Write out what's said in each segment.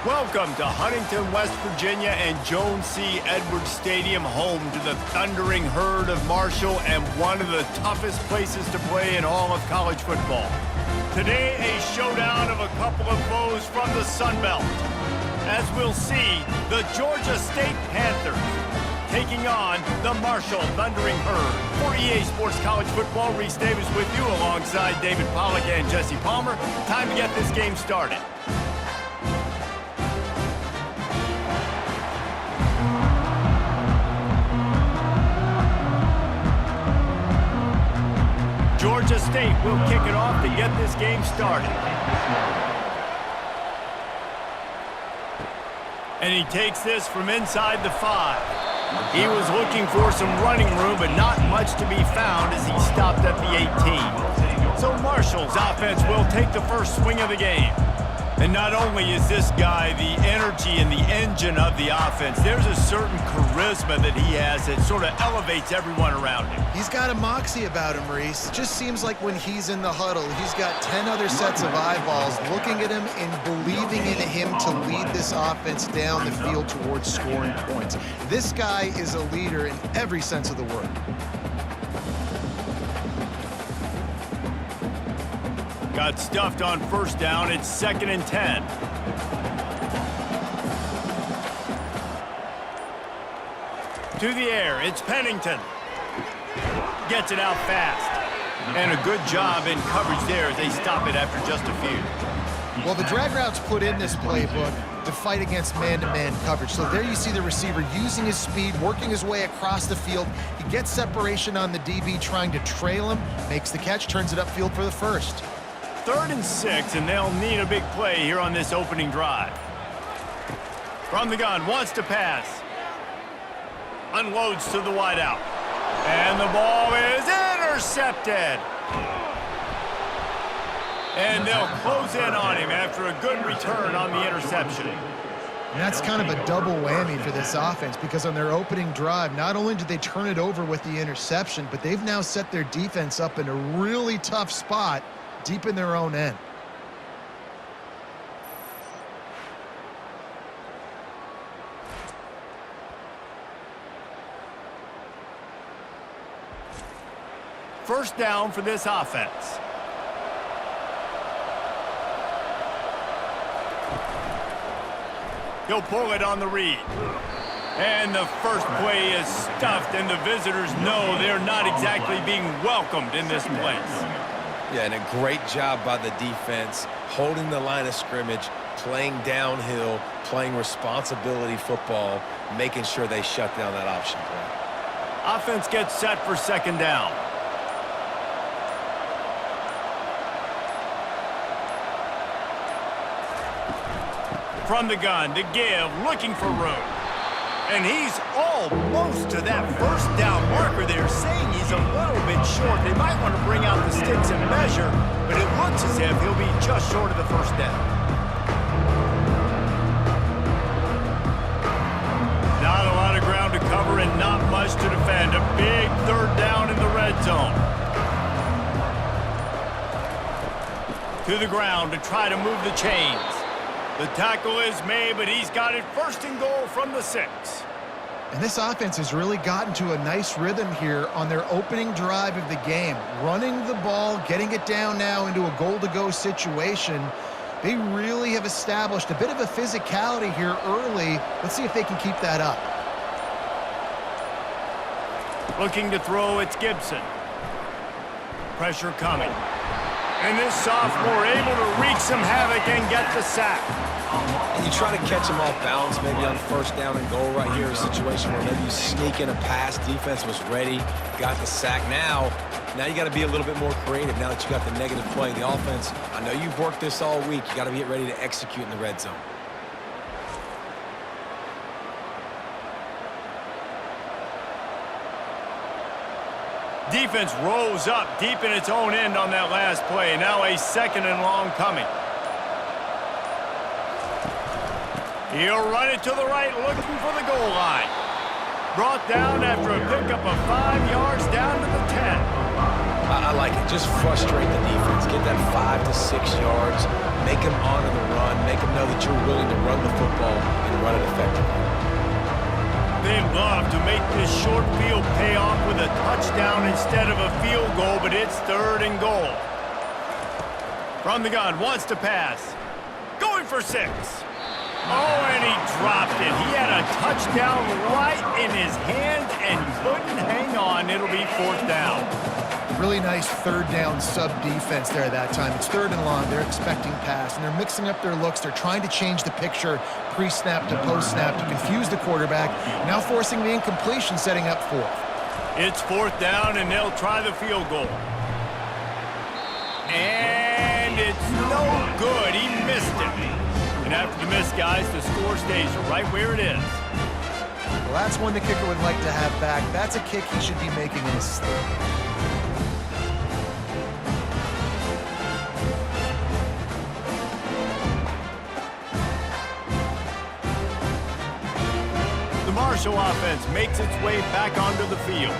Welcome to Huntington, West Virginia and Joan C. Edwards Stadium, home to the thundering herd of Marshall and one of the toughest places to play in all of college football. Today, a showdown of a couple of foes from the Sun Belt. As we'll see, the Georgia State Panthers taking on the Marshall Thundering Herd. For EA Sports College Football, Reese Davis with you alongside David Pollack and Jesse Palmer. Time to get this game started. Georgia State will kick it off to get this game started. And he takes this from inside the 5. He was looking for some running room, but not much to be found as he stopped at the 18. So Marshall's offense will take the first swing of the game. And not only is this guy the energy and the engine of the offense, there's a certain charisma that he has that sort of elevates everyone around him. He's got a moxie about him, Reese. Just seems like when he's in the huddle, he's got 10 other sets of eyeballs looking at him and believing in him to lead this offense down the field towards scoring points. This guy is a leader in every sense of the word. Got stuffed on first down. It's 2nd and 10. To the air, it's Pennington. Gets it out fast. And a good job in coverage there as they stop it after just a few. Well, the drag route's put in this playbook to fight against man-to-man coverage. So there you see the receiver using his speed, working his way across the field. He gets separation on the DB, trying to trail him, makes the catch, turns it upfield for the first. 3rd and 6, and they'll need a big play here on this opening drive. From the gun, wants to pass. Unloads to the wideout. And the ball is intercepted. And they'll close in on him after a good return on the interception. And that's kind of a double whammy for this offense because on their opening drive, not only did they turn it over with the interception, but they've now set their defense up in a really tough spot deep in their own end. First down for this offense. He'll pull it on the read. And the first play is stuffed, and the visitors know they're not exactly being welcomed in this place. Yeah, and a great job by the defense, holding the line of scrimmage, playing downhill, playing responsibility football, making sure they shut down that option play. Offense gets set for 2nd down. From the gun, to give, looking for room. And he's almost to that first down marker there, saying he's a little bit short. They might want to bring out the sticks and measure, but it looks as if he'll be just short of the first down. Not a lot of ground to cover and not much to defend. A big 3rd down in the red zone. To the ground to try to move the chains. The tackle is made, but he's got it 1st and goal from the 6. And this offense has really gotten to a nice rhythm here on their opening drive of the game. Running the ball, getting it down now into a goal-to-go situation. They really have established a bit of a physicality here early. Let's see if they can keep that up. Looking to throw, it's Gibson. Pressure coming. And this sophomore able to wreak some havoc and get the sack. And you try to catch him off balance, maybe on 1st down and goal right here, a situation where maybe you sneak in a pass, defense was ready, got the sack. Now you got to be a little bit more creative now that you got the negative play. The offense, I know you've worked this all week. You got to get ready to execute in the red zone. Defense rose up deep in its own end on that last play. Now a 2nd and long coming. He'll run it to the right, looking for the goal line. Brought down after a pickup of 5 yards down to the 10. I like it. Just frustrate the defense. Get that 5 to 6 yards. Make them honor the run. Make them know that you're willing to run the football and run it effectively. They'd love to make this short field pay off with a touchdown instead of a field goal, but it's 3rd and goal. From the gun, wants to pass. Going for 6. Oh, and he dropped it. He had a touchdown right in his hand and couldn't hang on. It'll be 4th down. Really nice 3rd down sub-defense there that time. It's 3rd and long. They're expecting pass, and they're mixing up their looks. They're trying to change the picture pre-snap to post-snap to confuse the quarterback, now forcing the incompletion, setting up 4th. It's 4th down, and they'll try the field goal. And it's no good. He missed it. And after the miss, guys, the score stays right where it is. Well, that's one the kicker would like to have back. That's a kick he should be making in his sleep. The Marshall offense makes its way back onto the field.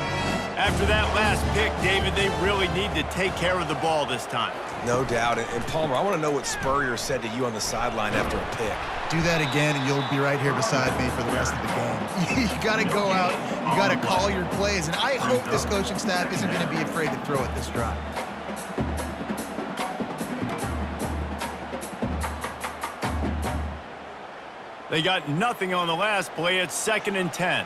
After that last pick, David, they really need to take care of the ball this time. No doubt. And Palmer, I want to know what Spurrier said to you on the sideline after a pick. Do that again, and you'll be right here beside me for the rest of the game. You got to go out. You got to call your plays, and I hope this coaching staff isn't going to be afraid to throw it this drive. They got nothing on the last play. It's 2nd and 10.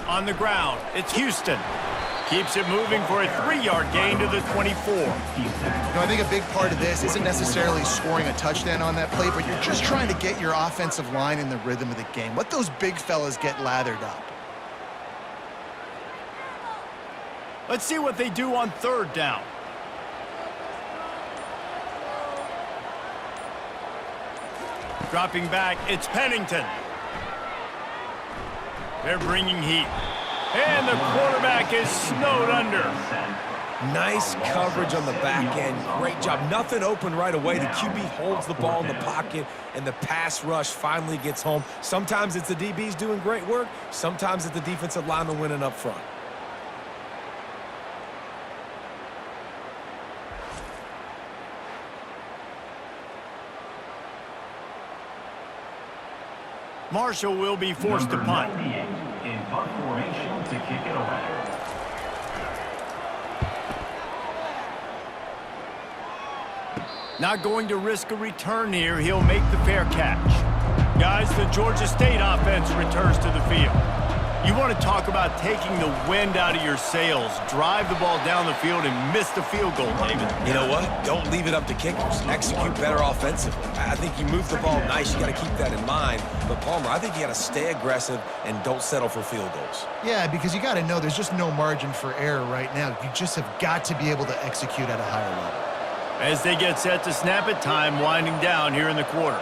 On the ground, it's Houston. Keeps it moving for a 3-yard gain to the 24. I think a big part of this isn't necessarily scoring a touchdown on that play, but you're just trying to get your offensive line in the rhythm of the game. Let those big fellas get lathered up. Let's see what they do on 3rd down. Dropping back, it's Pennington. They're bringing heat. And the quarterback is snowed under. Nice coverage on the back end. Great job. Nothing open right away. The QB holds the ball in the pocket, and the pass rush finally gets home. Sometimes it's the DBs doing great work. Sometimes it's the defensive lineman winning up front. Marshall will be forced to punt. In punt formation to kick it away. Not going to risk a return here. He'll make the fair catch. Guys, the Georgia State offense returns to the field. You want to talk about taking the wind out of your sails. Drive the ball down the field and miss the field goal, David. You know what? Don't leave it up to kickers. Execute better offensively. I think you move the ball nice. You got to keep that in mind. But, Palmer, I think you got to stay aggressive and don't settle for field goals. Yeah, because you got to know there's just no margin for error right now. You just have got to be able to execute at a higher level. As they get set to snap it, time winding down here in the quarter.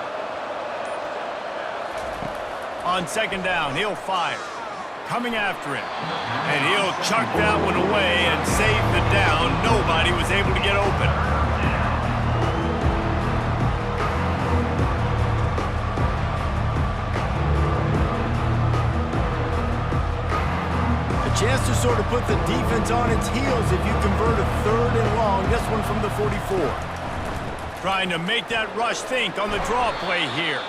On 2nd down, he'll fire. Coming after him. And he'll chuck that one away and save the down. Nobody was able to get open. A chance to sort of put the defense on its heels if you convert a 3rd and long. This one from the 44. Trying to make that rush think on the draw play here.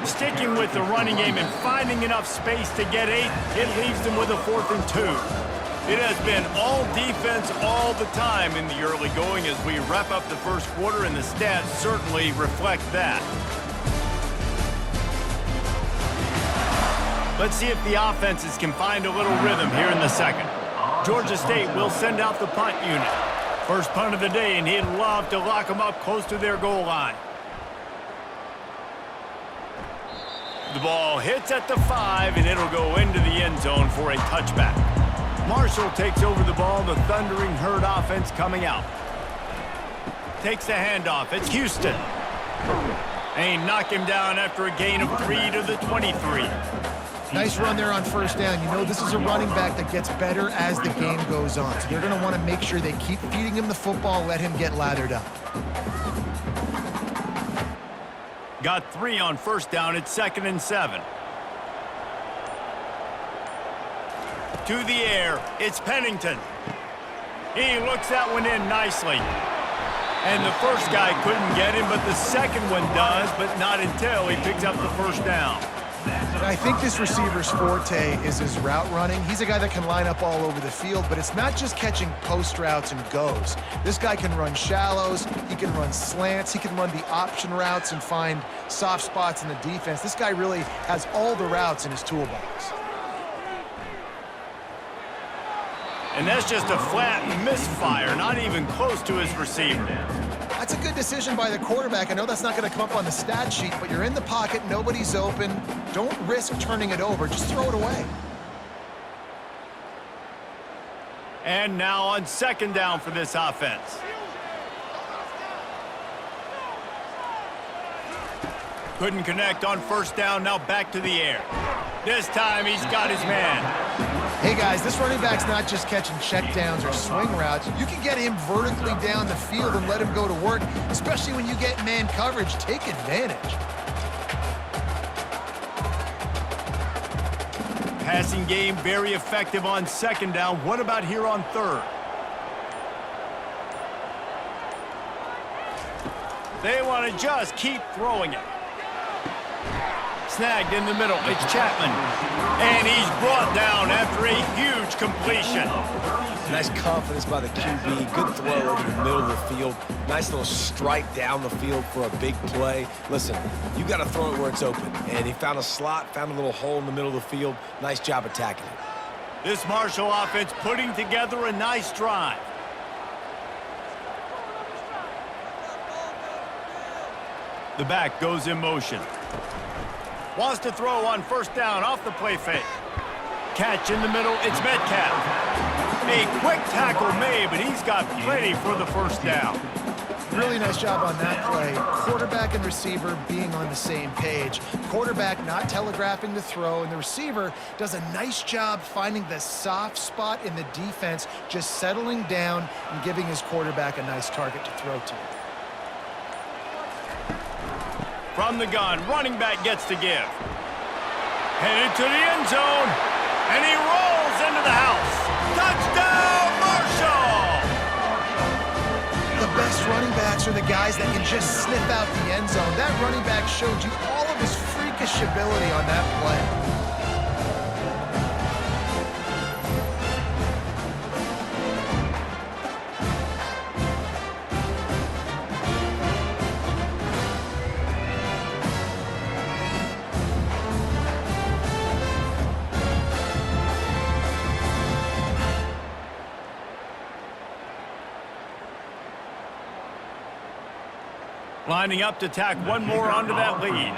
Sticking with the running game and finding enough space to get 8, it leaves them with a 4th and 2. It has been all defense all the time in the early going as we wrap up the first quarter, and the stats certainly reflect that. Let's see if the offenses can find a little rhythm here in the second. Georgia State will send out the punt unit. First punt of the day, and he'd love to lock them up close to their goal line. The ball hits at the 5, and it'll go into the end zone for a touchback. Marshall takes over the ball, the Thundering Herd offense coming out. Takes the handoff. It's Houston. And he knocked him down after a gain of 3 to the 23. Nice run there on 1st down. You know, this is a running back that gets better as the game goes on. So they're going to want to make sure they keep feeding him the football, let him get lathered up. Got 3 on 1st down. It's 2nd and 7. To the air. It's Pennington. He looks that one in nicely. And the first guy couldn't get him, but the second one does, but not until he picks up the first down. And I think this receiver's forte is his route running. He's a guy that can line up all over the field, but it's not just catching post routes and goes. This guy can run shallows, he can run slants, he can run the option routes and find soft spots in the defense. This guy really has all the routes in his toolbox. And that's just a flat misfire, not even close to his receiver. That's a good decision by the quarterback. I know that's not going to come up on the stat sheet, but you're in the pocket, nobody's open. Don't risk turning it over, just throw it away. And now on second down for this offense. Couldn't connect on first down, now back to the air. This time he's got his man. Hey guys, this running back's not just catching checkdowns or swing routes. You can get him vertically down the field and let him go to work, especially when you get man coverage. Take advantage. Passing game very effective on second down. What about here on third? They want to just keep throwing it. Snagged in the middle. It's Chapman. And he's brought down after a huge completion. Nice confidence by the QB. Good throw over the middle of the field. Nice little strike down the field for a big play. Listen, you got to throw it where it's open. And he found a slot, found a little hole in the middle of the field. Nice job attacking it. This Marshall offense putting together a nice drive. The back goes in motion. Wants to throw on first down off the play fake. Catch in the middle, it's Metcalf. A quick tackle made, but he's got plenty for the first down. Really nice job on that play. Quarterback and receiver being on the same page. Quarterback not telegraphing the throw, and the receiver does a nice job finding the soft spot in the defense, just settling down and giving his quarterback a nice target to throw to. From the gun, running back gets to give. Headed to the end zone, and he rolls into the house. Touchdown, Marshall! The best running backs are the guys that can just sniff out the end zone. That running back showed you all of his freakish ability on that play. Lining up to tack one more onto that lead.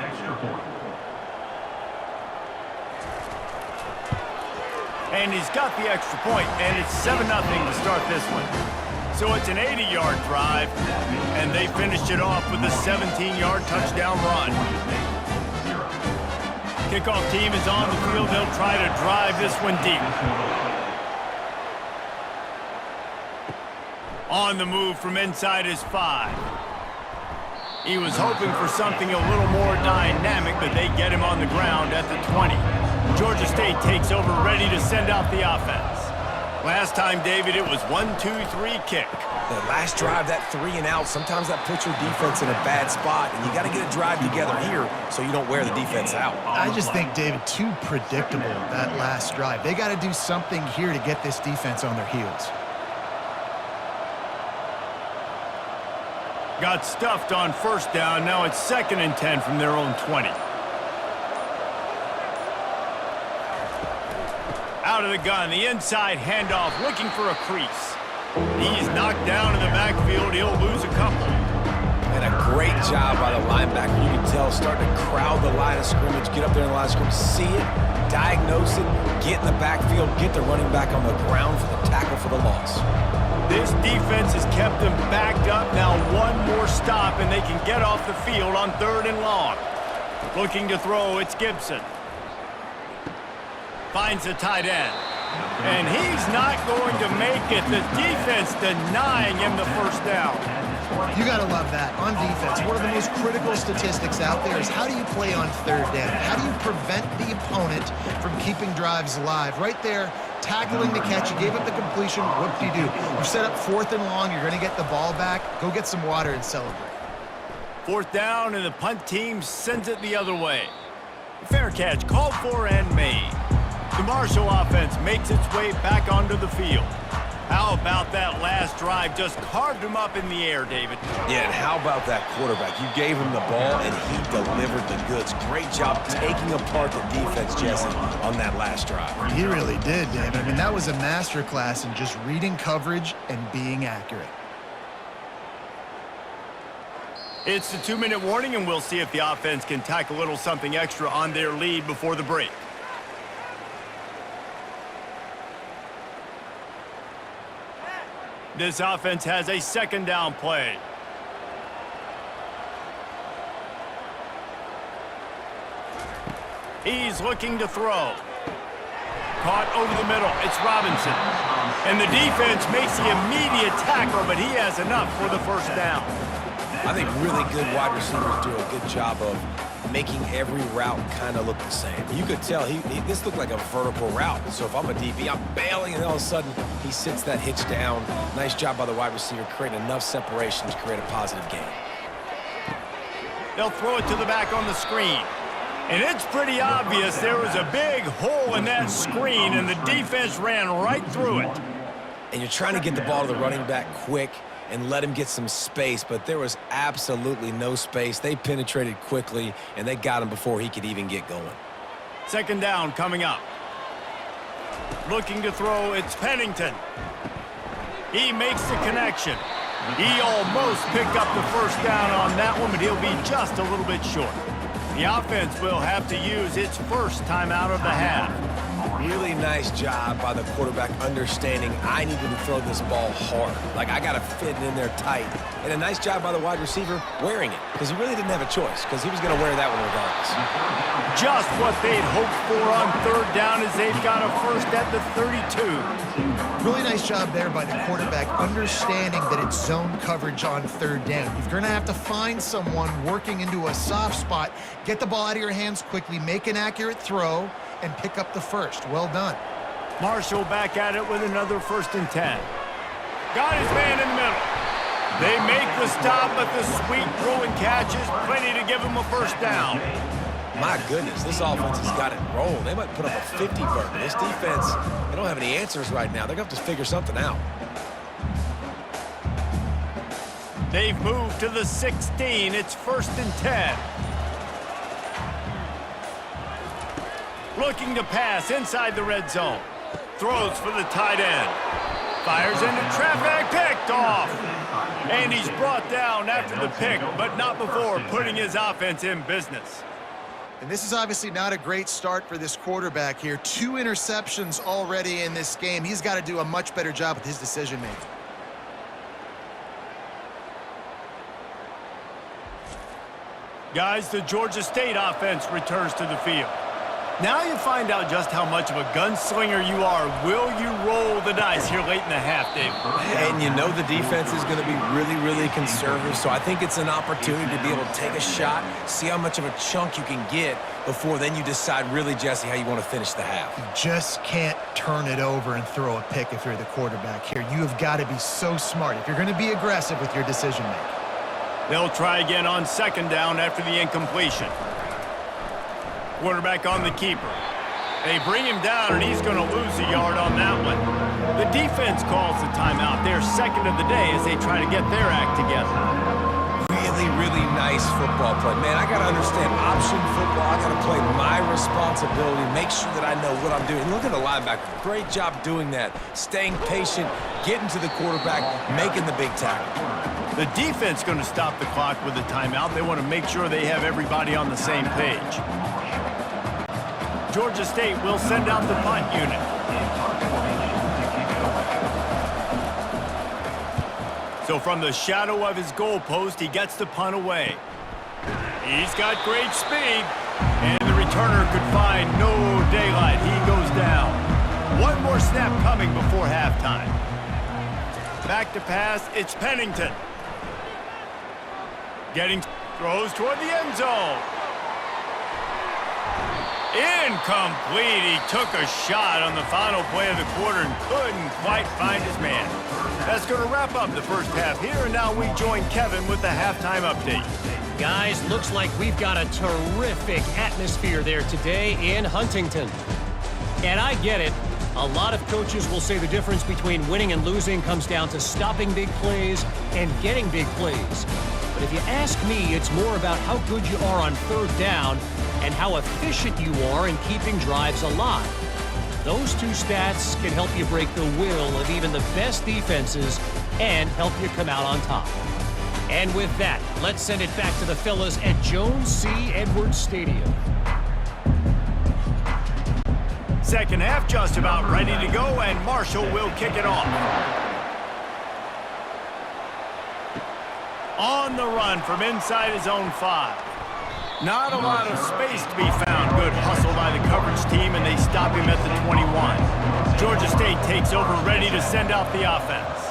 And he's got the extra point, and it's 7-0 to start this one. So it's an 80-yard drive, and they finished it off with a 17-yard touchdown run. Kickoff team is on the field. They'll try to drive this one deep. On the move from inside his 5. He was hoping for something a little more dynamic, but they get him on the ground at the 20. Georgia State takes over, ready to send out the offense. Last time, David, it was 1-2-3 kick. The last drive, that 3 and out, sometimes that puts your defense in a bad spot, and you got to get a drive together here so you don't wear the defense out. I just think, David, too predictable, that last drive. They got to do something here to get this defense on their heels. Got stuffed on first down. Now it's 2nd and 10 from their own 20. Out of the gun, the inside handoff, looking for a crease. He's knocked down in the backfield. He'll lose a couple. And a great job by the linebacker. You can tell, starting to crowd the line of scrimmage, get up there in the line of scrimmage, see it, diagnose it, get in the backfield, get the running back on the ground for the tackle for the loss. This defense has kept them backed up. Now one more stop, and they can get off the field on 3rd and long. Looking to throw, it's Gibson. Finds the tight end. And he's not going to make it. The defense denying him the first down. You got to love that. On defense, one of the most critical statistics out there is how do you play on 3rd down? How do you prevent the opponent from keeping drives alive? Right there, tackling the catch. You gave up the completion. Whoop-de-doo. You set up 4th and long. You're going to get the ball back. Go get some water and celebrate. 4th down, and the punt team sends it the other way. Fair catch called for and made. The Marshall offense makes its way back onto the field. How about that last drive? Just carved him up in the air, David. Yeah, and how about that quarterback? You gave him the ball, and he delivered the goods. Great job taking apart the defense, Jesse, on that last drive. He really did, David. I mean, that was a masterclass in just reading coverage and being accurate. It's the 2-minute warning, and we'll see if the offense can tack a little something extra on their lead before the break. This offense has a 2nd down play. He's looking to throw. Caught over the middle. It's Robinson. And the defense makes the immediate tackle, but he has enough for the 1st down. I think really good wide receivers do a good job of making every route kind of look the same. You could tell this looked like a vertical route. So if I'm a DB, I'm bailing, and all of a sudden he sits that hitch down. Nice job by the wide receiver creating enough separation to create a positive gain. They'll throw it to the back on the screen. And it's pretty obvious there was a big hole in that screen, and the defense ran right through it. And you're trying to get the ball to the running back quick and let him get some space, but there was absolutely no space. They penetrated quickly, and they got him before he could even get going. 2nd down coming up. Looking to throw, it's Pennington. He makes the connection. He almost picked up the 1st down on that one, but he'll be just a little bit short. The offense will have to use its 1st timeout of the half. Really nice job by the quarterback understanding I needed to throw this ball hard. Like, I got to fit it in there tight. And a nice job by the wide receiver wearing it, because he really didn't have a choice, because he was going to wear that one regardless. Just what they'd hoped for on 3rd down as they've got a 1st at the 32. Really nice job there by the quarterback understanding that it's zone coverage on 3rd down. You're going to have to find someone working into a soft spot, get the ball out of your hands quickly, make an accurate throw, and pick up the 1st. Well done. Marshall back at it with another 1st and 10. Got his man in the middle. They make the stop, but the sweet throw and catch is plenty to give him a 1st down. My goodness, this offense has got it rolling. They might put up a 50 burger. This defense, they don't have any answers right now. They're going to have to figure something out. They've moved to the 16. It's 1st and 10. Looking to pass inside the red zone. Throws for the tight end. Fires into traffic, picked off. And he's brought down after the pick, but not before putting his offense in business. And this is obviously not a great start for this quarterback here. 2 interceptions already in this game. He's got to do a much better job with his decision-making. Guys, the Georgia State offense returns to the field. Now you find out just how much of a gunslinger you are. Will you roll the dice here late in the half, Dave? And you know the defense is going to be really, really conservative, so I think it's an opportunity to be able to take a shot, see how much of a chunk you can get before then you decide really, Jesse, how you want to finish the half. You just can't turn it over and throw a pick if you're the quarterback here. You have got to be so smart if you're going to be aggressive with your decision-making. They'll try again on 2nd down after the incompletion. Quarterback on the keeper. They bring him down, and he's going to lose a yard on that one. The defense calls the timeout. They're 2nd of the day as they try to get their act together. Really, really nice football play. Man, I got to understand option football. I got to play my responsibility, make sure that I know what I'm doing. Look at the linebacker. Great job doing that. Staying patient, getting to the quarterback, making the big tackle. The defense going to stop the clock with a timeout. They want to make sure they have everybody on the same page. Georgia State will send out the punt unit. So from the shadow of his goalpost, he gets the punt away. He's got great speed, and the returner could find no daylight. He goes down. One more snap coming before halftime. Back to pass, it's Pennington. Throws toward the end zone. Incomplete. He took a shot on the final play of the quarter and couldn't quite find his man. That's going to wrap up the first half here, and now we join Kevin with the halftime update. Guys, looks like we've got a terrific atmosphere there today in Huntington. And I get it. A lot of coaches will say the difference between winning and losing comes down to stopping big plays and getting big plays. But if you ask me, it's more about how good you are on third down and how efficient you are in keeping drives alive. Those two stats can help you break the will of even the best defenses and help you come out on top. And with that, let's send it back to the fellas at Jones C. Edwards Stadium. Second half just about ready to go, and Marshall will kick it off. On the run from inside his own 5. Not a lot of space to be found. Good hustle by the coverage team, and they stop him at the 21. Georgia State takes over, ready to send out the offense.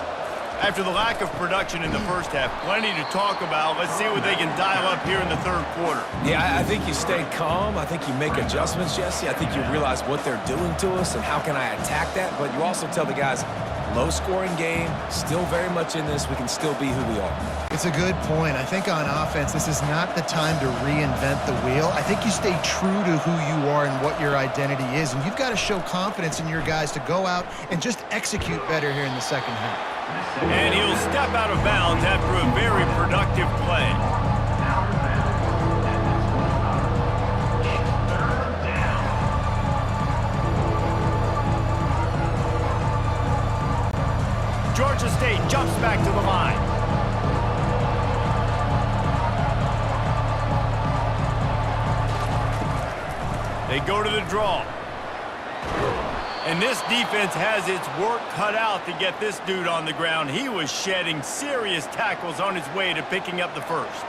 After the lack of production in the first half, plenty to talk about. Let's see what they can dial up here in the third quarter. Yeah, I think you stay calm. I think you make adjustments, Jesse. I think you realize what they're doing to us and how can I attack that. But you also tell the guys, low-scoring game, still very much in this. We can still be who we are. It's a good point. I think on offense, this is not the time to reinvent the wheel. I think you stay true to who you are and what your identity is. And you've got to show confidence in your guys to go out and just execute better here in the second half. And he'll step out of bounds after a very productive play. Georgia State jumps back to the line. They go to the draw. And this defense has its work cut out to get this dude on the ground. He was shedding serious tackles on his way to picking up the first.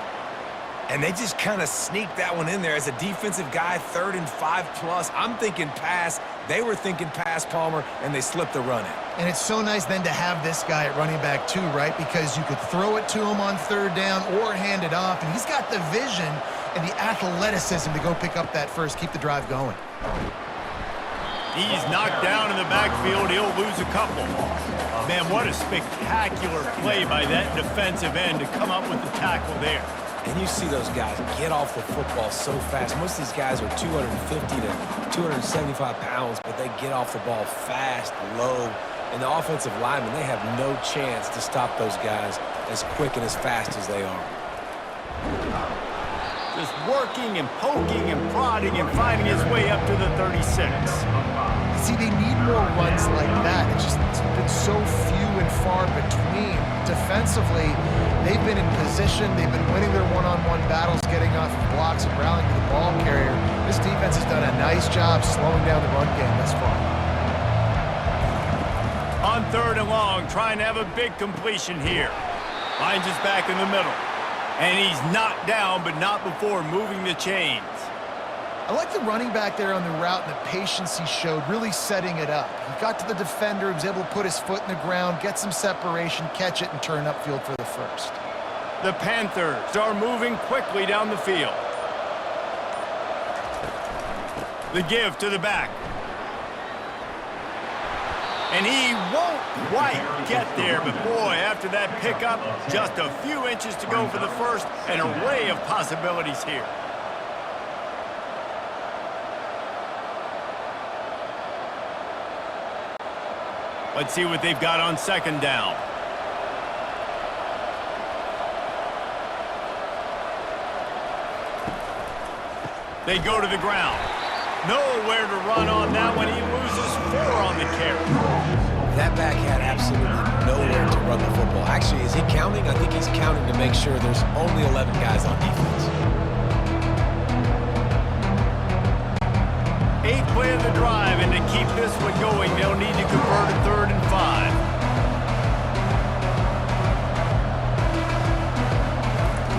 And they just kind of sneaked that one in there as a defensive guy, 3rd and 5+. I'm thinking pass. They were thinking pass, Palmer, and they slipped the run in. And it's so nice then to have this guy at running back too, right? Because you could throw it to him on third down or hand it off. And he's got the vision and the athleticism to go pick up that first, keep the drive going. He's knocked down in the backfield. He'll lose a couple. Man, what a spectacular play by that defensive end to come up with the tackle there. And you see those guys get off the football so fast. Most of these guys are 250 to 275 pounds, but they get off the ball fast, low. And the offensive linemen, they have no chance to stop those guys as quick and as fast as they are. Just working and poking and prodding and finding his way up to the 36. See, they need more runs like that. It's been so few and far between. Defensively, they've been in position. They've been winning their one-on-one battles, getting off of blocks and rallying to the ball carrier. This defense has done a nice job slowing down the run game thus far. On 3rd and long, trying to have a big completion here. Finds us back in the middle. And he's knocked down, but not before moving the chains. I like the running back there on the route and the patience he showed, really setting it up. He got to the defender, he was able to put his foot in the ground, get some separation, catch it, and turn upfield for the first. The Panthers are moving quickly down the field. The give to the back. And he won't quite get there, but boy, after that pickup, just a few inches to go for the first, an array of possibilities here. Let's see what they've got on 2nd down. They go to the ground. Nowhere to run on that one. He loses 4 on the carry. That back had absolutely nowhere to run the football. Actually, is he counting? I think he's counting to make sure there's only 11 guys on defense. 8th play of the drive, and to keep this one going, they'll need to convert a 3rd and 5.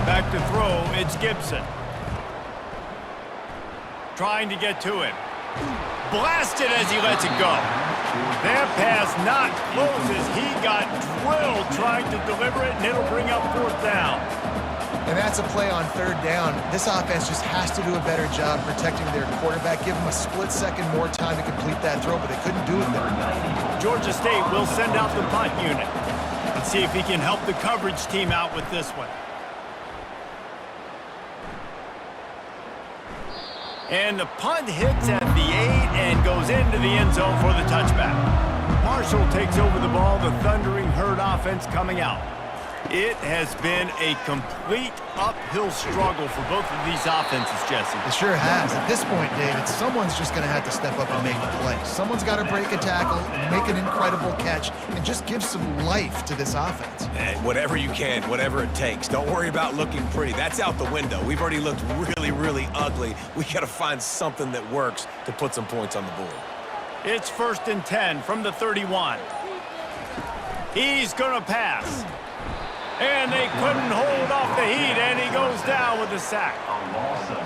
Back to throw, it's Gibson. Trying to get to him. Blasted as he lets it go. That pass not close as he got drilled trying to deliver it, and it'll bring up 4th down. And that's a play on third down. This offense just has to do a better job protecting their quarterback. Give them a split second more time to complete that throw, but they couldn't do it there. Georgia State will send out the punt unit. Let's see if he can help the coverage team out with this one. And the punt hits at the 8 and goes into the end zone for the touchback. Marshall takes over the ball. The Thundering Herd offense coming out. It has been a complete uphill struggle for both of these offenses, Jesse. It sure has. At this point, David, someone's just going to have to step up and make a play. Someone's got to break a tackle, make an incredible catch, and just give some life to this offense. Whatever you can, whatever it takes. Don't worry about looking pretty. That's out the window. We've already looked really, really ugly. We got to find something that works to put some points on the board. It's 1st and 10 from the 31. He's going to pass. And they couldn't hold off the heat, and he goes down with a sack.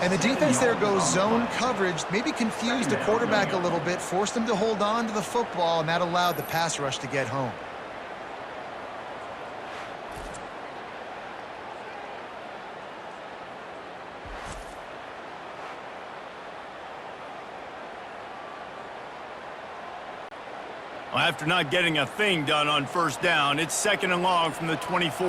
And the defense there goes zone coverage, maybe confused the quarterback a little bit, forced him to hold on to the football, and that allowed the pass rush to get home. After not getting a thing done on first down, it's 2nd and long from the 24.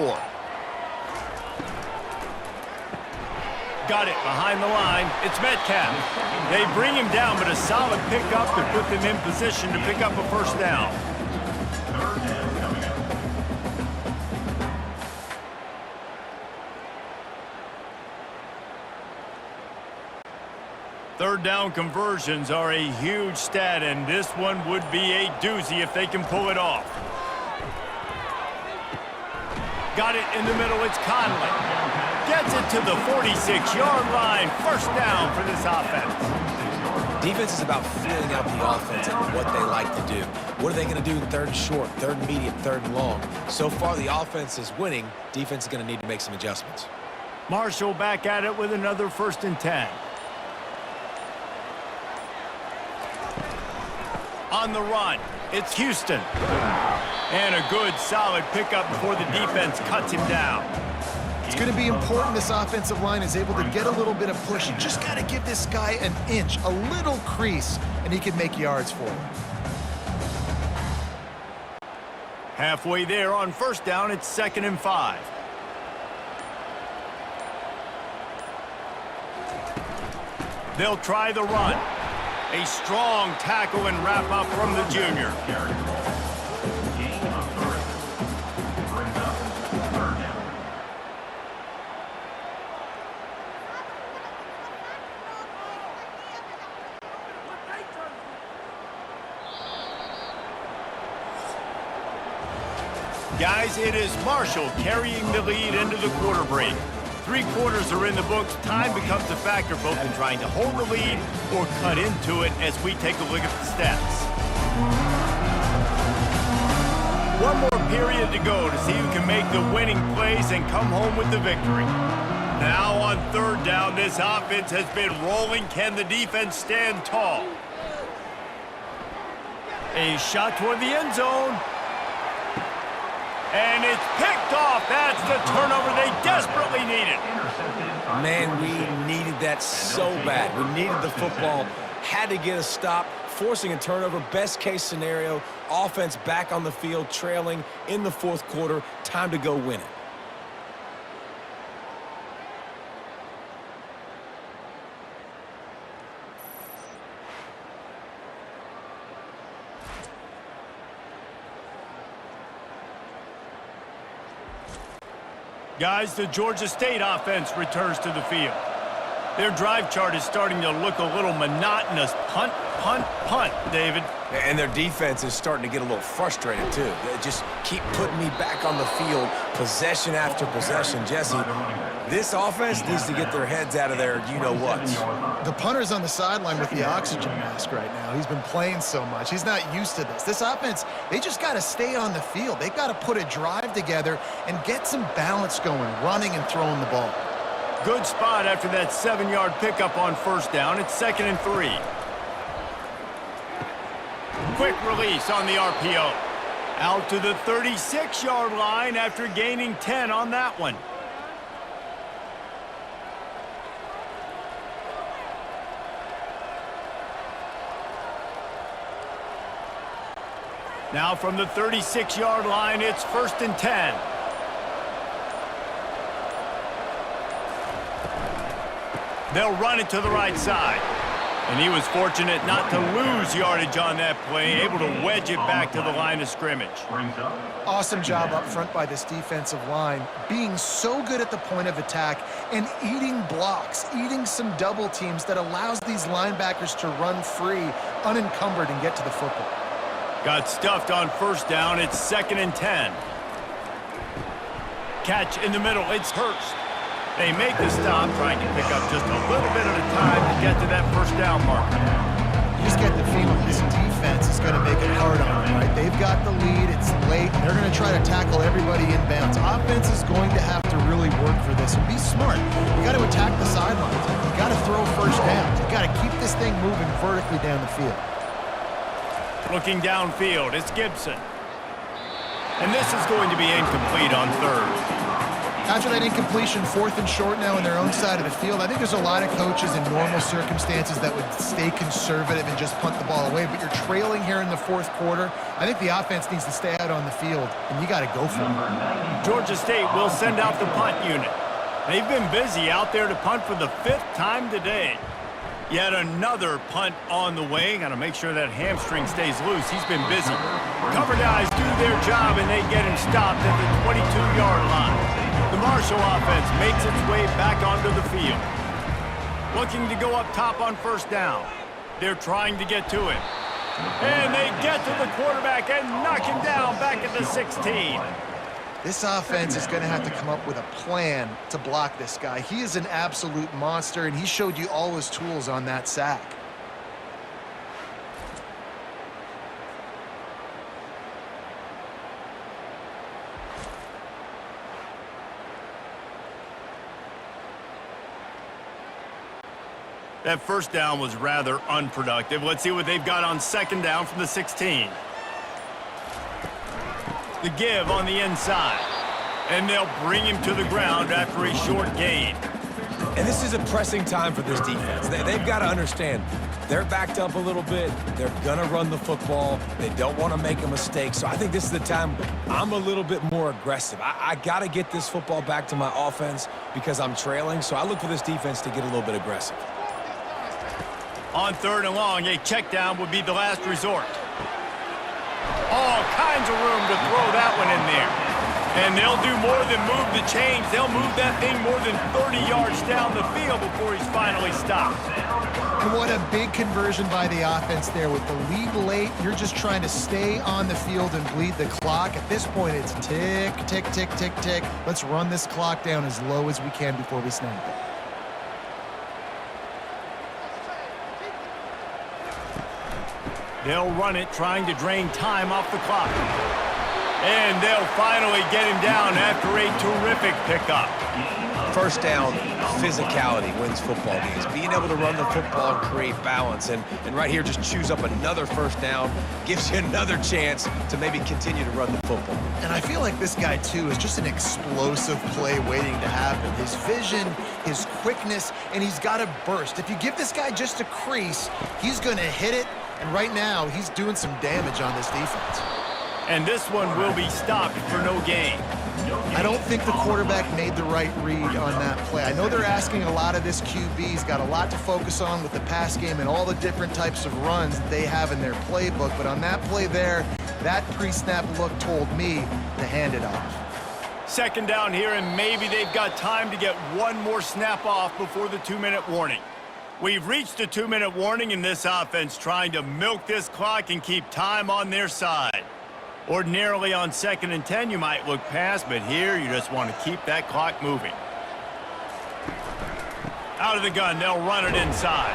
Got it behind the line. It's Metcalf. They bring him down, but a solid pickup to put them in position to pick up a first down. Third down conversions are a huge stat, and this one would be a doozy if they can pull it off. Got it in the middle. It's Conley. Gets it to the 46-yard line. First down for this offense. Defense is about feeling out the offense and what they like to do. What are they going to do in 3rd and short, 3rd and medium, 3rd and long? So far, the offense is winning. Defense is going to need to make some adjustments. Marshall back at it with another 1st and 10. On the run, it's Houston. And a good, solid pickup before the defense cuts him down. It's going to be important this offensive line is able to get a little bit of push. You just got to give this guy an inch, a little crease, and he can make yards for you. Halfway there on first down, it's 2nd and 5. They'll try the run. A strong tackle and wrap up from the junior. Guys, it is Marshall carrying the lead into the quarter break. 3 quarters are in the books. Time becomes a factor both in trying to hold the lead or cut into it as we take a look at the stats. One more period to go to see who can make the winning plays and come home with the victory. Now on 3rd down, this offense has been rolling. Can the defense stand tall? A shot toward the end zone. And it's picked off. That's the turnover they desperately needed. Man, we needed that so bad. We needed the football. Had to get a stop, forcing a turnover. Best case scenario, offense back on the field, trailing in the 4th quarter. Time to go win it. Guys, the Georgia State offense returns to the field. Their drive chart is starting to look a little monotonous. Punt, punt, punt, David. And their defense is starting to get a little frustrated, too. They just keep putting me back on the field, possession after possession. Jesse, this offense needs to get their heads out of their you-know-whats. The punter's on the sideline with the oxygen mask right now. He's been playing so much. He's not used to this. This offense, they just got to stay on the field. They've got to put a drive together and get some balance going, running and throwing the ball. Good spot after that 7-yard pickup on first down. It's 2nd and 3. Quick release on the RPO. Out to the 36-yard line after gaining 10 on that one. Now from the 36-yard line, it's 1st and 10. They'll run it to the right side. And he was fortunate not to lose yardage on that play, able to wedge it back to the line of scrimmage. Awesome job up front by this defensive line, being so good at the point of attack and eating blocks, eating some double teams that allows these linebackers to run free, unencumbered, and get to the football. Got stuffed on 1st down. It's 2nd and 10. Catch in the middle. It's Hurst. They make the stop, trying to pick up just a little bit at a time to get to that 1st down marker. You just get the feeling this defense is going to make it hard on them, right? They've got the lead. It's late. They're going to try to tackle everybody inbounds. Offense is going to have to really work for this and be smart. You got to attack the sidelines. You got to throw 1st downs. You got to keep this thing moving vertically down the field. Looking downfield, it's Gibson. And this is going to be incomplete on 3rd. After that incompletion, 4th and short now on their own side of the field. I think there's a lot of coaches in normal circumstances that would stay conservative and just punt the ball away, but you're trailing here in the 4th quarter. I think the offense needs to stay out on the field, and you got to go for it. Georgia State will send out the punt unit. They've been busy out there to punt for the 5th time today. Yet another punt on the way. Got to make sure that hamstring stays loose. He's been busy. Cover guys do their job, and they get him stopped at the 22-yard line. The Marshall offense makes its way back onto the field. Looking to go up top on 1st down. They're trying to get to him. And they get to the quarterback and knock him down back at the 16. This offense is going to have to come up with a plan to block this guy. He is an absolute monster, and he showed you all his tools on that sack. That 1st down was rather unproductive. Let's see what they've got on 2nd down from the 16. The give on the inside. And they'll bring him to the ground after a short gain. And this is a pressing time for this defense. They've got to understand, they're backed up a little bit. They're going to run the football. They don't want to make a mistake. So I think this is the time I'm a little bit more aggressive. I got to get this football back to my offense because I'm trailing. So I look for this defense to get a little bit aggressive. On 3rd and long, a check down would be the last resort. All kinds of room to throw that one in there. And they'll do more than move the chains. They'll move that thing more than 30 yards down the field before he's finally stopped. And what a big conversion by the offense there. With the lead late, you're just trying to stay on the field and bleed the clock. At this point, it's tick, tick, tick, tick, tick. Let's run this clock down as low as we can before we snap it. They'll run it, trying to drain time off the clock. And they'll finally get him down after a terrific pickup. 1st down, physicality wins football games. Being able to run the football and create balance. And right here, just choose up another 1st down, gives you another chance to maybe continue to run the football. And I feel like this guy, too, is just an explosive play waiting to happen. His vision, his quickness, and he's got a burst. If you give this guy just a crease, he's going to hit it. And right now, he's doing some damage on this defense. And this one will be stopped for no gain. I don't think the quarterback made the right read on that play. I know they're asking a lot of this QB. He's got a lot to focus on with the pass game and all the different types of runs that they have in their playbook. But on that play there, that pre-snap look told me to hand it off. 2nd down here, and maybe they've got time to get one more snap off before the 2-minute warning. We've reached the 2-minute warning, and this offense trying to milk this clock and keep time on their side. Ordinarily on 2nd and 10, you might look past, but here you just want to keep that clock moving. Out of the gun, they'll run it inside.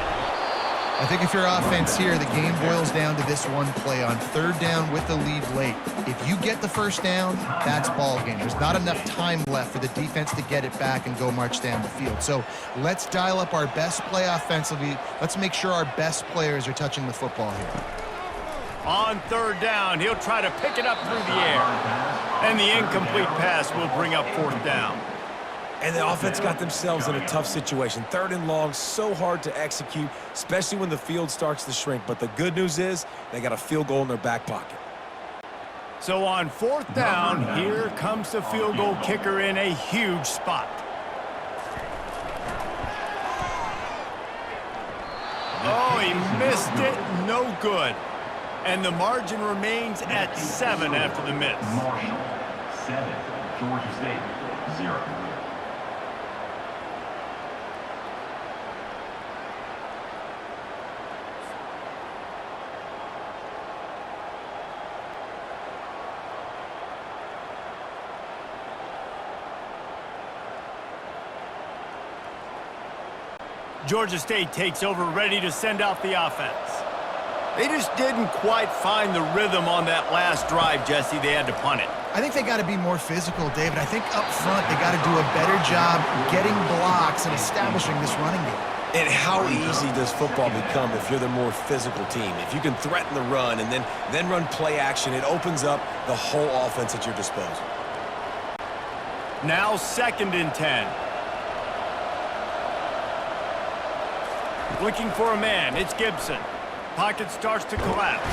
I think if you're offense here, the game boils down to this one play on 3rd down with the lead late. If you get the 1st down, that's ball game. There's not enough time left for the defense to get it back and go march down the field. So let's dial up our best play offensively. Let's make sure our best players are touching the football here. On 3rd down, he'll try to pick it up through the air. And the incomplete pass will bring up 4th down. And the offense got themselves in a tough situation. 3rd and long, so hard to execute, especially when the field starts to shrink. But the good news is they got a field goal in their back pocket. So on 4th down, here comes the field goal kicker in a huge spot. Oh, he missed it. No good. And the margin remains at 7 after the miss. Marshall, 7. Georgia State, 0. Georgia State takes over, ready to send out the offense. They just didn't quite find the rhythm on that last drive, Jesse. They had to punt it. I think they got to be more physical, David. I think up front they got to do a better job getting blocks and establishing this running game. And how easy does football become if you're the more physical team? If you can threaten the run and then run play action, it opens up the whole offense at your disposal. Now 2nd and 10. Looking for a man. It's Gibson. Pocket starts to collapse.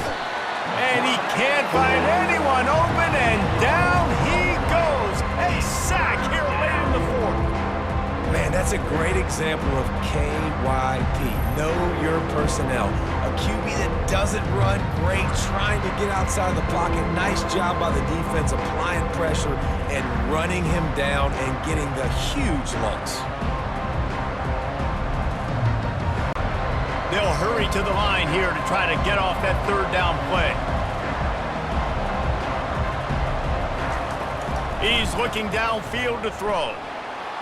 And he can't find anyone open, and down he goes. A sack here late in the 4th. Man, that's a great example of KYP. Know your personnel. A QB that doesn't run great, trying to get outside of the pocket. Nice job by the defense applying pressure and running him down and getting the huge loss. They'll hurry to the line here to try to get off that 3rd down play. He's looking downfield to throw.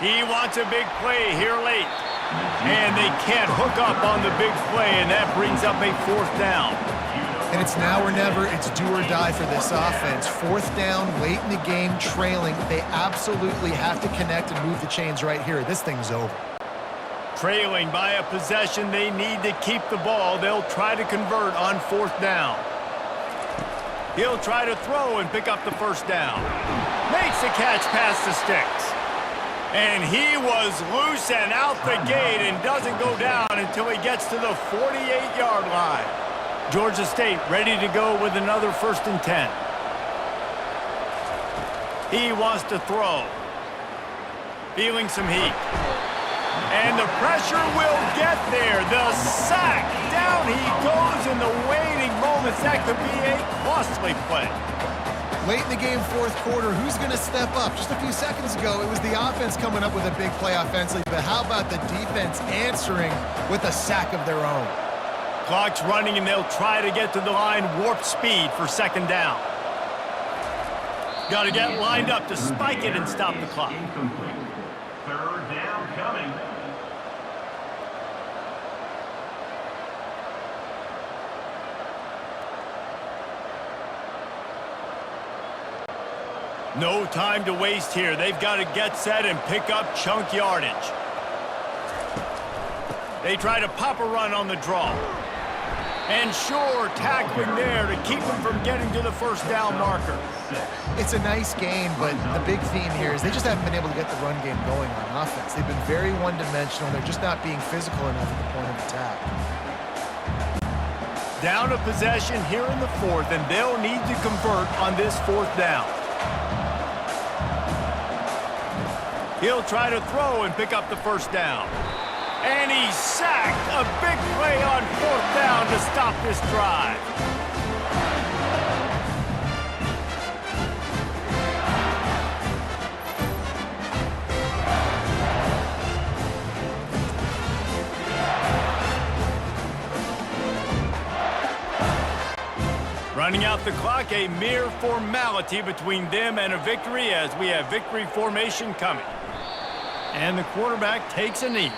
He wants a big play here late. And they can't hook up on the big play, and that brings up a 4th down. And it's now or never. It's do or die for this offense. 4th down, late in the game, trailing. They absolutely have to connect and move the chains right here. This thing's over. Trailing by a possession, they need to keep the ball. They'll try to convert on 4th down. He'll try to throw and pick up the 1st down. Makes the catch past the sticks. And he was loose and out the gate and doesn't go down until he gets to the 48-yard line. Georgia State ready to go with another 1st and 10. He wants to throw. Feeling some heat. And the pressure will get there. The sack. Down he goes in the waiting moments. That could be a costly play. Late in the game, 4th quarter, who's going to step up? Just a few seconds ago, it was the offense coming up with a big play offensively, but how about the defense answering with a sack of their own? Clock's running, and they'll try to get to the line warp speed for 2nd down. Got to get lined up to spike it and stop the clock. 3rd down coming. No time to waste here. They've got to get set and pick up chunk yardage. They try to pop a run on the draw. And sure, tackling there to keep them from getting to the 1st down marker. It's a nice game, but the big theme here is they just haven't been able to get the run game going on offense. They've been very one-dimensional. They're just not being physical enough at the point of attack. Down a possession here in the 4th, and they'll need to convert on this 4th down. He'll try to throw and pick up the 1st down. And he's sacked. A big play on 4th down to stop this drive. Running out the clock, a mere formality between them and a victory as we have victory formation coming. And the quarterback takes a knee.